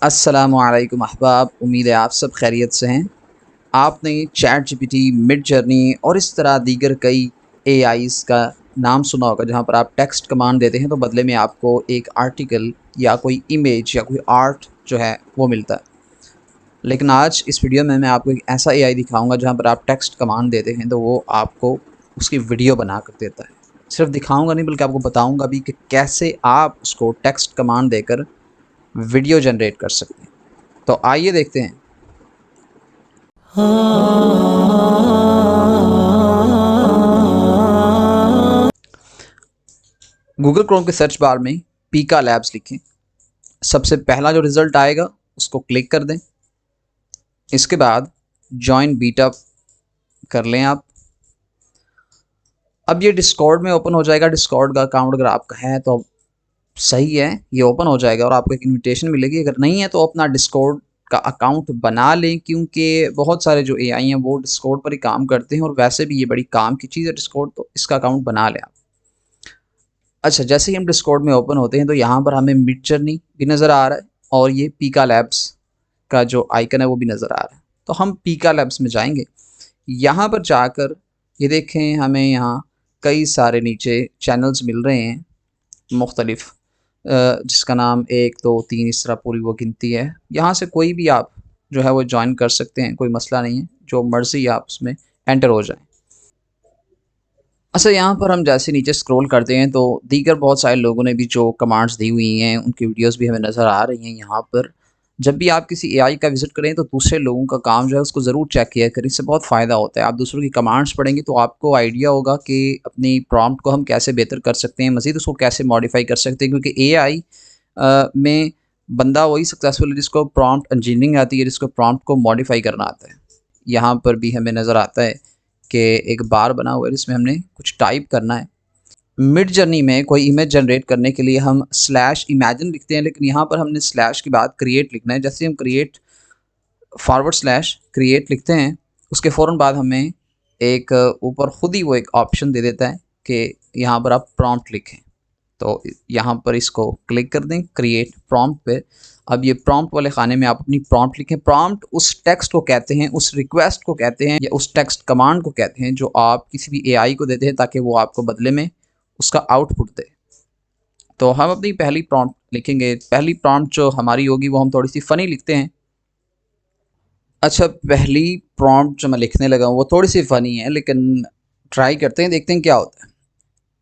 अस्सलामुअलैकुम अहबाब, उम्मीद है आप सब खैरियत से हैं। आपने चैट जीपीटी, मिड जर्नी और इस तरह दीगर कई एआईज़ का नाम सुना होगा, जहां पर आप टेक्स्ट कमांड देते हैं तो बदले में आपको एक आर्टिकल या कोई इमेज या कोई आर्ट जो है वो मिलता है। लेकिन आज इस वीडियो में मैं आपको एक ऐसा एआई दिखाऊंगा जहां पर आप टेक्स्ट कमांड देते हैं तो वो आपको उसकी वीडियो बना कर देता है। सिर्फ दिखाऊंगा नहीं बल्कि आपको बताऊंगा भी कि कैसे आप उसको टेक्स्ट कमांड देकर वीडियो जनरेट कर सकते हैं। तो आइए देखते हैं। गूगल क्रोम के सर्च बार में पीका लैब्स लिखें। सबसे पहला जो रिज़ल्ट आएगा उसको क्लिक कर दें। इसके बाद जॉइन बीटा कर लें आप। अब ये डिस्कॉर्ड में ओपन हो जाएगा। डिस्कॉर्ड का अकाउंट अगर आपका है तो सही है, ये ओपन हो जाएगा और आपको एक इनविटेशन मिलेगी। अगर नहीं है तो अपना डिस्कॉर्ड का अकाउंट बना लें, क्योंकि बहुत सारे जो एआई हैं वो डिस्कॉर्ड पर ही काम करते हैं और वैसे भी ये बड़ी काम की चीज़ है डिस्कॉर्ड, तो इसका अकाउंट बना लें आप। अच्छा, जैसे ही हम डिस्कॉर्ड में ओपन होते हैं तो यहाँ पर हमें मिड जर्नी भी नज़र आ रहा है और ये पीका लैब्स का जो आइकन है वो भी नज़र आ रहा है। तो हम पीका लैब्स में जाएंगे। यहाँ पर जाकर ये देखें, हमें यहाँ कई सारे नीचे चैनल्स मिल रहे हैं मुख्तलिफ, जिसका नाम 1 2 3 इस तरह पूरी वो गिनती है। यहाँ से कोई भी आप जो है वो ज्वाइन कर सकते हैं, कोई मसला नहीं है, जो मर्ज़ी आप उसमें एंटर हो जाएं। अच्छा, यहाँ पर हम जैसे नीचे स्क्रॉल करते हैं तो दीगर बहुत सारे लोगों ने भी जो कमांड्स दी हुई हैं उनकी वीडियोस भी हमें नज़र आ रही हैं यहाँ पर। जब भी आप किसी एआई का विज़िट करें तो दूसरे लोगों का काम जो है उसको ज़रूर चेक किया करें। इससे बहुत फ़ायदा होता है। आप दूसरों की कमांड्स पढ़ेंगे तो आपको आइडिया होगा कि अपनी प्रॉम्प्ट को हम कैसे बेहतर कर सकते हैं, मज़ीद उसको कैसे मॉडिफ़ाई कर सकते हैं, क्योंकि एआई में बंदा वही सक्सेसफुल है जिसको प्रॉम्प्ट इंजीनियरिंग आती है, जिसको प्रॉम्प्ट को मॉडिफ़ाई करना आता है। यहाँ पर भी हमें नज़र आता है कि एक बार बना हुआ है जिसमें हमने कुछ टाइप करना है। मिड जर्नी में कोई इमेज जनरेट करने के लिए हम स्लैश इमेजिन लिखते हैं, लेकिन यहाँ पर हमने स्लैश के बाद क्रिएट लिखना है। जैसे हम क्रिएट फॉरवर्ड स्लैश क्रिएट लिखते हैं, उसके फ़ौरन बाद हमें एक ऊपर खुद ही वो एक ऑप्शन दे देता है कि यहाँ पर आप प्रॉम्प्ट लिखें। तो यहाँ पर इसको क्लिक कर दें क्रिएट प्रॉम्प्ट पे। अब ये प्रॉम्प्ट वाले खाने में आप अपनी प्रॉम्प्ट लिखें। प्रॉम्प्ट उस टेक्स्ट को कहते हैं, उस रिक्वेस्ट को कहते हैं या उस टेक्स्ट कमांड को कहते हैं जो आप किसी भी एआई को देते हैं ताकि वो आपको बदले में उसका आउटपुट दे। तो हम अपनी पहली प्रॉम्प्ट लिखेंगे। पहली प्रॉम्प्ट जो हमारी होगी वो हम थोड़ी सी फ़नी लिखते हैं। अच्छा, पहली प्रॉम्प्ट जो मैं लिखने लगा हूँ वो थोड़ी सी फ़नी है, लेकिन ट्राई करते हैं, देखते हैं क्या होता है।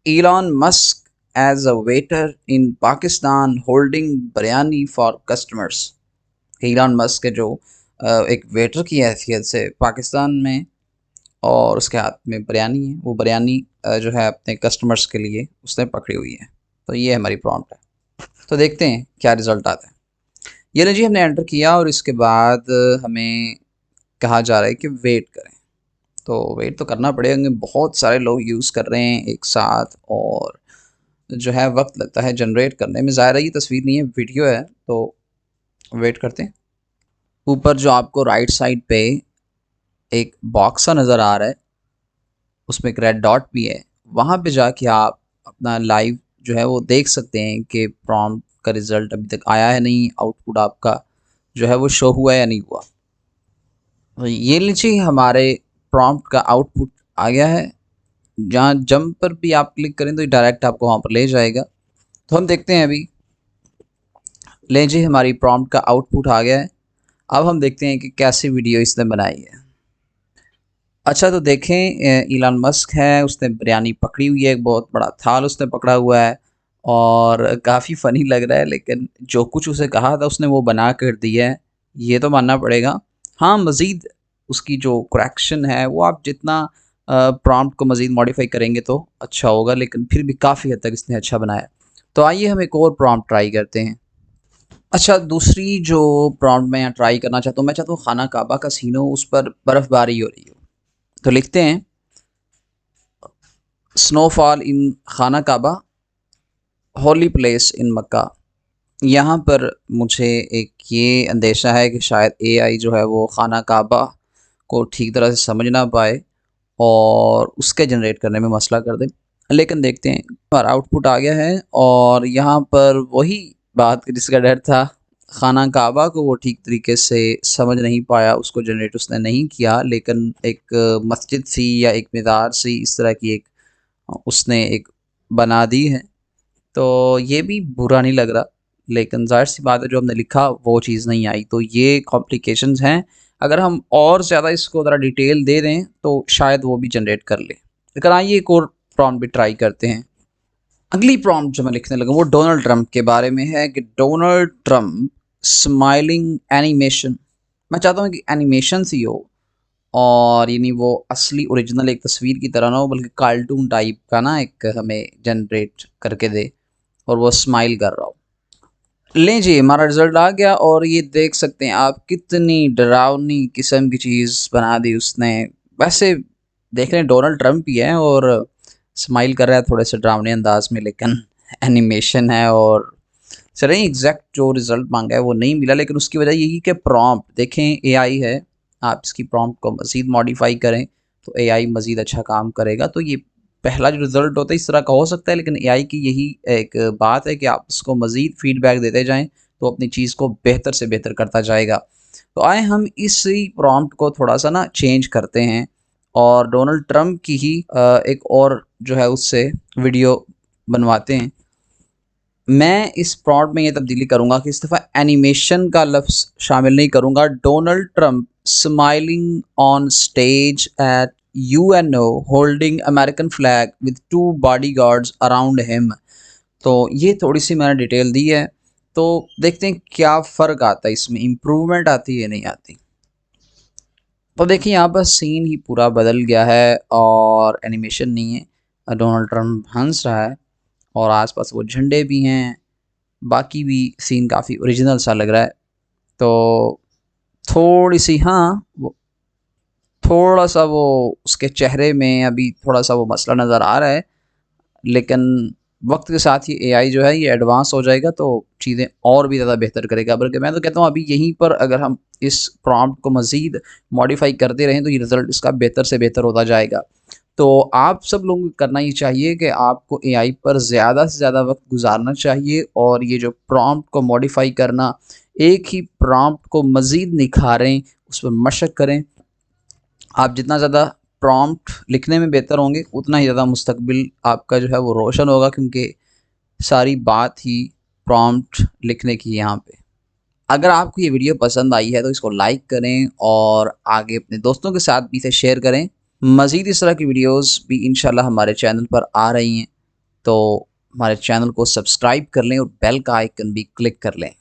Elon Musk as a waiter in Pakistan holding biryani for customers। Elon Musk के जो एक वेटर की हैसियत से पाकिस्तान में और उसके हाथ में बिरयानी है, वो बिरयानी जो है अपने कस्टमर्स के लिए उसने पकड़ी हुई है। तो ये हमारी प्रॉम्प्ट है। तो देखते हैं क्या रिज़ल्ट आता है। ये लीजिए, हमने एंटर किया और इसके बाद हमें कहा जा रहा है कि वेट करें। तो वेट तो करना पड़ेगा, बहुत सारे लोग यूज़ कर रहे हैं एक साथ और जो है वक्त लगता है जनरेट करने में। ज़ाहिर है ये तस्वीर नहीं है, वीडियो है, तो वेट करते हैं। ऊपर जो आपको राइट साइड पे एक बॉक्स सा नज़र आ रहा है, उसमें एक रेड डॉट भी है। वहाँ पे जाके आप अपना लाइव जो है वो देख सकते हैं कि प्रॉम्प्ट का रिज़ल्ट अभी तक आया है नहीं, आउटपुट आपका जो है वो शो हुआ है या नहीं हुआ। तो ये लीजिए, हमारे प्रॉम्प्ट का आउटपुट आ गया है। जहाँ जंप पर भी आप क्लिक करें तो ये डायरेक्ट आपको वहाँ पर ले जाएगा। तो हम देखते हैं अभी। ले जी, हमारी प्रॉम्प्ट का आउटपुट आ गया है। अब हम देखते हैं कि कैसी वीडियो इसने बनाई है। अच्छा, तो देखें, इलान मस्क है, उसने बिरयानी पकड़ी हुई है, एक बहुत बड़ा थाल उसने पकड़ा हुआ है और काफ़ी फ़नी लग रहा है, लेकिन जो कुछ उसे कहा था उसने वो बना कर दिया है, ये तो मानना पड़ेगा। हाँ, मज़ीद उसकी जो करेक्शन है वो आप जितना प्रॉम्प्ट को मज़ीद मॉडिफ़ाई करेंगे तो अच्छा होगा, लेकिन फिर भी काफ़ी हद तक इसने अच्छा बनाया है। तो आइए हम एक और प्रॉम्प्ट ट्राई करते हैं। अच्छा, दूसरी जो प्रॉम्प्ट मैं यहाँ ट्राई करना चाहता हूँ, मैं चाहता हूँ खाना काबा का सीन हो, उस पर बर्फ़बारी हो रही हो। तो लिखते हैं स्नोफॉल इन खाना काबा, होली प्लेस इन मक्का। यहाँ पर मुझे एक ये अंदेशा है कि शायद एआई जो है वो खाना काबा को ठीक तरह से समझ ना पाए और उसके जनरेट करने में मसला कर दे। लेकिन देखते हैं। हमारा आउटपुट आ गया है और यहाँ पर वही बात जिसका डर था खाना काबा को वो ठीक तरीके से समझ नहीं पाया, उसको जनरेट उसने नहीं किया, लेकिन एक मस्जिद सी या एक मीनार सी इस तरह की एक उसने एक बना दी है। तो ये भी बुरा नहीं लग रहा, लेकिन ज़ाहिर सी बात है जो हमने लिखा वो चीज़ नहीं आई, तो ये कॉम्प्लिकेशंस हैं। अगर हम और ज़्यादा इसको ज़रा डिटेल दे दें तो शायद वो भी जनरेट कर ले। लेकिन आइए एक और प्रॉम्प्ट भी ट्राई करते हैं। अगली प्रॉम्प्ट जो मैं लिखने लगा वो डोनाल्ड ट्रंप के बारे में है कि डोनाल्ड ट्रंप स्माइलिंग एनिमेशन। मैं चाहता हूँ कि एनिमेशन सी हो, और यानी वो असली ओरिजिनल एक तस्वीर की तरह ना हो, बल्कि कार्टून टाइप का ना एक हमें जनरेट करके दे, और वो स्माइल कर रहा हो। लें जी, हमारा रिजल्ट आ गया, और ये देख सकते हैं आप कितनी डरावनी किस्म की चीज़ बना दी उसने। वैसे देख रहे हैं डोनाल्ड ट्रंप ही है और स्माइल कर रहा है थोड़े से डरावने अंदाज में, लेकिन एनिमेशन है। और चलें, एग्जैक्ट जो रिज़ल्ट मांगा है वो नहीं मिला, लेकिन उसकी वजह यही कि प्रॉम्प्ट देखें, एआई है, आप इसकी प्रॉम्प्ट को मज़ीद मॉडिफाई करें तो एआई मज़ीद अच्छा काम करेगा। तो ये पहला जो रिज़ल्ट होता है इस तरह का हो सकता है, लेकिन एआई की यही एक बात है कि आप उसको मज़ीद फीडबैक देते जाएं तो अपनी चीज़ को बेहतर से बेहतर करता जाएगा। तो आए हम इसी प्रॉम्प्ट को थोड़ा सा ना चेंज करते हैं, और डोनाल्ड ट्रंप की ही एक और जो है उससे वीडियो बनवाते हैं। मैं इस प्रॉम्प्ट में ये तब्दीली करूँगा कि इस दफ़ा एनिमेशन का लफ्ज़ शामिल नहीं करूँगा। Donald Trump smiling on stage at UNO holding American flag with 2 bodyguards around him. तो ये थोड़ी-सी मैंने डिटेल दी है, तो देखते हैं क्या फ़र्क आता है इसमें, इम्प्रूवमेंट आती है या नहीं आती। तो देखिए यहाँ पर सीन ही पूरा बदल गया है और एनिमेशन नहीं है। डोनाल्ड ट्रंप हँस रहा है और आस-पास वो झंडे भी हैं, बाकी भी सीन काफ़ी ओरिजिनल सा लग रहा है। तो थोड़ी-सी हाँ, वो थोड़ा-सा वो उसके चेहरे में अभी थोड़ा-सा वो मसला नज़र आ रहा है, लेकिन वक्त के साथ ही एआई जो है ये एडवांस हो जाएगा तो चीज़ें और भी ज़्यादा बेहतर करेगा। बल्कि मैं तो कहता हूँ अभी यहीं पर अगर हम इस प्रॉम्प्ट को मज़ीद मॉडिफाई करते रहें तो ये रिज़ल्ट इसका बेहतर से बेहतर होता जाएगा। तो आप सब लोगों को करना ये चाहिए कि आपको एआई पर ज़्यादा से ज़्यादा वक्त गुजारना चाहिए, और ये जो प्रॉम्प्ट को मॉडिफाई करना, एक ही प्रॉम्प्ट को मज़ीद निखारें, उस पर मशक करें। आप जितना ज़्यादा प्रॉम्प्ट लिखने में बेहतर होंगे उतना ही ज़्यादा मुस्तकबिल आपका जो है वो रोशन होगा, क्योंकि सारी बात ही प्रॉम्प्ट लिखने की है यहाँ पे। अगर आपको ये वीडियो पसंद आई है तो इसको लाइक करें और आगे अपने दोस्तों के साथ भी इसे शेयर करें। मज़ीद इस तरह की वीडियोस भी इंशाल्लाह हमारे चैनल पर आ रही हैं, तो हमारे चैनल को सब्सक्राइब कर लें और बेल का आइकन भी क्लिक कर लें।